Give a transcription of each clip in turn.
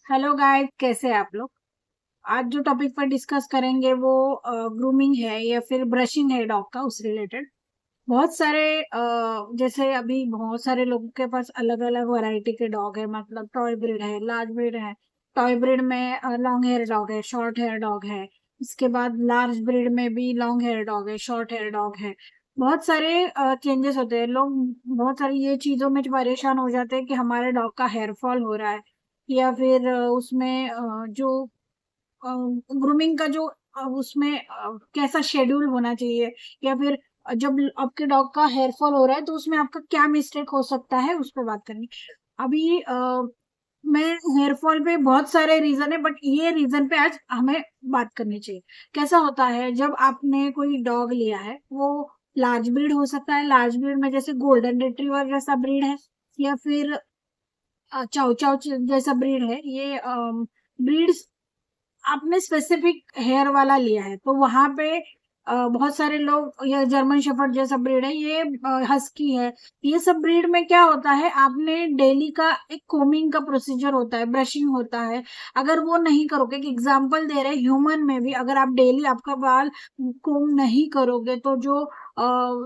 Hello guys, कैसे हैं आप लोग। आज जो टॉपिक पर डिस्कस करेंगे वो ग्रूमिंग है या फिर ब्रशिंग है डॉग का, उस रिलेटेड। बहुत सारे जैसे अभी बहुत सारे लोगों के पास अलग अलग वैरायटी के डॉग है, मतलब टॉय ब्रीड है, लार्ज ब्रीड है। टॉय ब्रीड में लॉन्ग हेयर डॉग है, शॉर्ट हेयर डॉग है। इसके बाद लार्ज ब्रीड में भी लॉन्ग हेयर डॉग है, शॉर्ट हेयर डॉग है। बहुत सारे चेंजेस होते हैं। लोग बहुत सारी ये चीजों में परेशान हो जाते हैं कि हमारे डॉग का हेयर फॉल हो रहा है, या फिर उसमें जो ग्रूमिंग का जो उसमें कैसा शेड्यूल होना चाहिए, या फिर जब आपके डॉग का हेयर फॉल हो रहा है तो उसमें आपका क्या मिस्टेक हो सकता है, उस पर बात करनी। अभी मैं हेयर फॉल पे बहुत सारे रीजन है, बट ये रीजन पे आज हमें बात करनी चाहिए। कैसा होता है जब आपने कोई डॉग लिया है, वो लार्ज ब्रीड हो सकता है। लार्ज ब्रीड में जैसे गोल्डन रिट्रीवर जैसा ब्रीड है, या फिर चाउ चाउ जैसा ब्रीड है। ये ब्रीड्स आपने स्पेसिफिक हेयर वाला लिया है तो वहां पे बहुत सारे लोग, ये जर्मन शेफर्ड जैसा ब्रीड है, ये हस्की है। ये सब ब्रीड में क्या होता है, आपने डेली का एक कोमिंग का प्रोसीजर होता है, ब्रशिंग होता है। अगर वो नहीं करोगे, एक एग्जांपल दे रहे हैं, ह्यूमन में भी अगर आप डेली आपका बाल कोम नहीं करोगे तो जो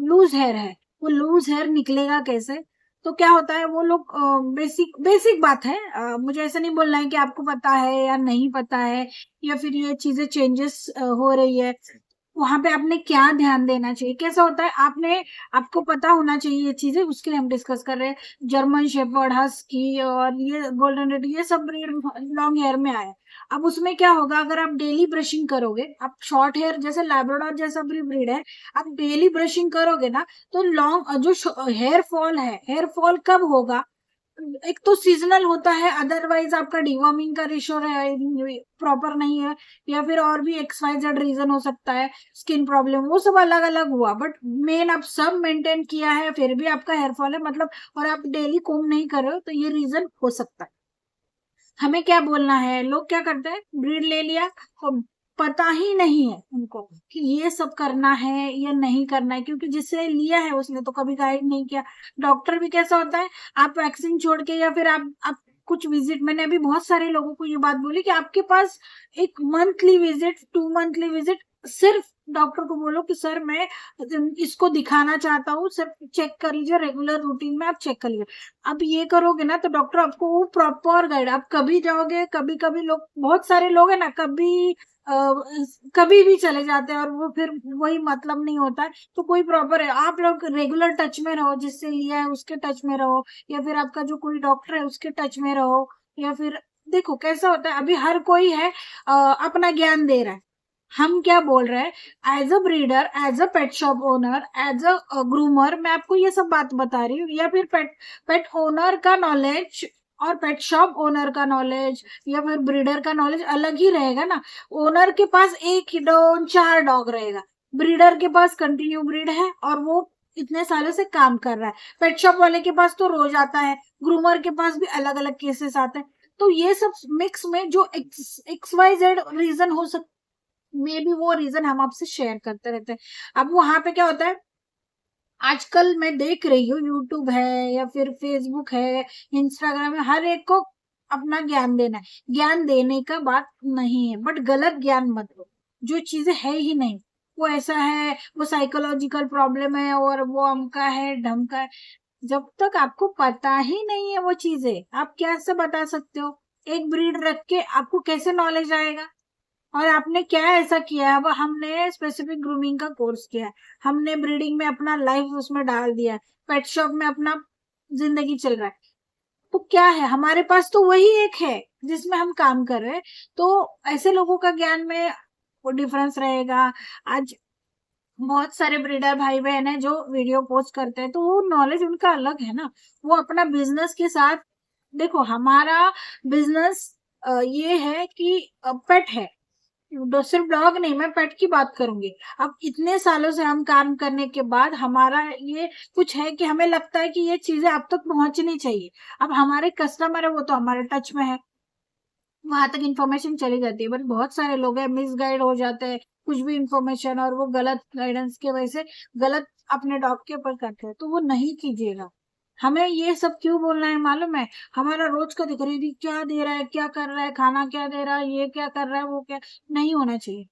लूज हेयर है, वो लूज हेयर निकलेगा कैसे। तो क्या होता है, वो लोग बेसिक बेसिक बात है, मुझे ऐसा नहीं बोलना है कि आपको पता है या नहीं पता है, या फिर ये चीजें चेंजेस हो रही है। वहां पे आपने क्या ध्यान देना चाहिए, कैसा होता है, आपको पता होना चाहिए ये चीजें, उसके लिए हम डिस्कस कर रहे हैं। जर्मन शेफर्ड, हस्की और ये गोल्डन रेड, ये सब ब्रीड लॉन्ग हेयर में आए। अब उसमें क्या होगा, अगर आप डेली ब्रशिंग करोगे, आप शॉर्ट हेयर जैसे लैब्राडोर जैसा भी ब्रीड है, आप डेली ब्रशिंग करोगे ना, तो लॉन्ग जो हेयर फॉल है, हेयर फॉल कब होगा। एक तो सीजनल होता है, अदरवाइज आपका डिवॉर्मिंग का रेशो प्रॉपर नहीं है, या फिर और भी एक्स वाई जेड रीजन हो सकता है, स्किन प्रॉब्लम, वो सब अलग अलग हुआ। बट मेन आप सब मेंटेन किया है फिर भी आपका हेयर फॉल है, मतलब, और आप डेली कोम नहीं कर रहे हो, तो ये रीजन हो सकता है। हमें क्या बोलना है, लोग क्या करते हैं, ब्रीड ले लिया और पता ही नहीं है उनको कि ये सब करना है या नहीं करना है, क्योंकि जिससे लिया है उसने तो कभी गाइड नहीं किया। डॉक्टर भी कैसा होता है, आप वैक्सीन छोड़ के या फिर आप कुछ विजिट, मैंने अभी बहुत सारे लोगों को ये बात बोली कि आपके पास एक मंथली विजिट, 2 मंथली विजिट, सिर्फ डॉक्टर को बोलो कि सर मैं इसको दिखाना चाहता हूँ, सिर्फ चेक कर लीजिए, रेगुलर रूटीन में आप चेक कर लीजिए। अब ये करोगे ना तो डॉक्टर आपको वो प्रॉपर गाइड, आप कभी जाओगे, कभी कभी लोग, बहुत सारे लोग है ना, कभी भी चले जाते हैं और वो फिर वही मतलब नहीं होता है। तो कोई प्रॉपर है, आप लोग रेगुलर टच में रहो, जिससे लिया है उसके टच में रहो, या फिर आपका जो कोई डॉक्टर है उसके टच में रहो, या फिर देखो कैसा होता है, अभी हर कोई है अपना ज्ञान दे रहा है। हम क्या बोल रहे हैं, as a breeder, as a pet shop owner, as a groomer, मैं आपको ये सब बात बता रही हूँ। या फिर पेट पेट ओनर का नॉलेज और पेट शॉप ओनर का नॉलेज या फिर ब्रीडर का नॉलेज अलग ही रहेगा ना। ओनर के पास एक ही डॉग, 4 डॉग रहेगा। ब्रीडर के पास कंटिन्यू ब्रीड है और वो इतने सालों से काम कर रहा है। पेट शॉप वाले के पास तो रोज आता है, ग्रूमर के पास भी अलग अलग केसेस आते हैं। तो ये सब मिक्स में जो एक्स वाई जेड रीजन हो सकता, मे बी वो रीजन हम आपसे शेयर करते रहते हैं। अब वहां पे क्या होता है, आजकल मैं देख रही हूँ, यूट्यूब है या फिर फेसबुक है, इंस्टाग्राम है, हर एक को अपना ज्ञान देना है। ज्ञान देने का बात नहीं है, बट गलत ज्ञान मत दो, जो चीजें है ही नहीं। वो ऐसा है, वो साइकोलॉजिकल प्रॉब्लम है, और वो अमका है, ढमका है। जब तक आपको पता ही नहीं है वो चीजें, आप कैसे बता सकते हो। एक ब्रीड रख के आपको कैसे नॉलेज आएगा। और आपने क्या ऐसा किया है, अब हमने स्पेसिफिक ग्रूमिंग का कोर्स किया है, हमने ब्रीडिंग में अपना लाइफ उसमें डाल दिया है, पेट शॉप में अपना जिंदगी चल रहा है, तो क्या है, हमारे पास तो वही एक है जिसमें हम काम कर रहे हैं। तो ऐसे लोगों का ज्ञान में वो डिफरेंस रहेगा। आज बहुत सारे ब्रीडर भाई बहन है जो वीडियो पोस्ट करते हैं, तो वो नॉलेज उनका अलग है ना। वो अपना बिजनेस के साथ, देखो हमारा बिजनेस ये है कि पेट है, सिर्फ डॉग नहीं, मैं पेट की बात करूंगी। अब इतने सालों से हम काम करने के बाद हमारा ये कुछ है कि हमें लगता है कि ये चीजें आप तक पहुंचनी चाहिए। अब हमारे कस्टमर है, वो तो हमारे टच में है, वहां तक इन्फॉर्मेशन चली जाती है। बट बहुत सारे लोग हैं मिसगाइड हो जाते हैं, कुछ भी इन्फॉर्मेशन, और वो गलत गाइडेंस की वजह से गलत अपने डॉग के ऊपर करते हैं, तो वो नहीं कीजिएगा। हमें ये सब क्यों बोलना है मालूम है? हमारा रोज का दिख रही क्या दे रहा है, क्या कर रहा है, खाना क्या दे रहा है, ये क्या कर रहा है, वो क्या नहीं होना चाहिए,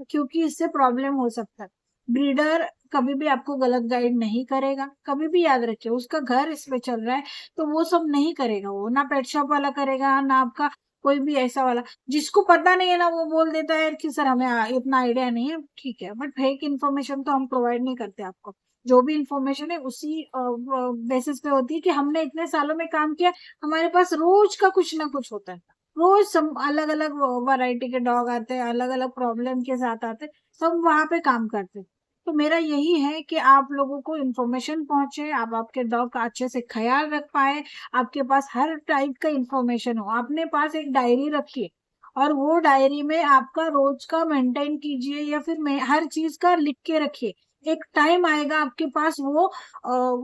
क्योंकि इससे प्रॉब्लम हो सकता है। ब्रीडर कभी भी आपको गलत गाइड नहीं करेगा, कभी भी याद रखिए, उसका घर इसमें चल रहा है तो वो सब नहीं करेगा, वो ना पेट शॉप वाला करेगा, ना आपका कोई भी ऐसा वाला। जिसको पता नहीं है ना वो बोल देता है कि सर हमें इतना आइडिया नहीं है, ठीक है, बट फेक इन्फॉर्मेशन तो हम प्रोवाइड नहीं करते आपको। जो भी इंफॉर्मेशन है उसी बेसिस पे होती है कि हमने इतने सालों में काम किया, हमारे पास रोज का कुछ ना कुछ होता है, रोज सब अलग अलग वैरायटी के डॉग आते हैं, अलग अलग प्रॉब्लम के साथ आते हैं, सब वहां पे काम करते हैं। तो मेरा यही है कि आप लोगों को इन्फॉर्मेशन पहुंचे, आप आपके डॉग का अच्छे से ख्याल रख पाए, आपके पास हर टाइप का इन्फॉर्मेशन हो, अपने पास एक डायरी रखिए और वो डायरी में आपका रोज का मेंटेन कीजिए, या फिर हर चीज का लिख के रखिए। एक टाइम आएगा आपके पास वो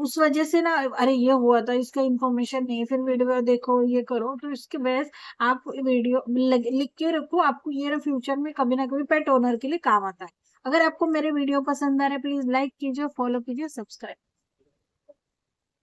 उस वजह से ना, अरे ये हुआ था, इसका इन्फॉर्मेशन नहीं, फिर वीडियो देखो, ये करो, तो इसके वजह से आप वीडियो लिख के रखो, आपको ये फ्यूचर में कभी ना कभी पेट ओनर के लिए काम आता है। अगर आपको मेरे वीडियो पसंद आ रहे प्लीज लाइक कीजिए, फॉलो कीजिए, सब्सक्राइब।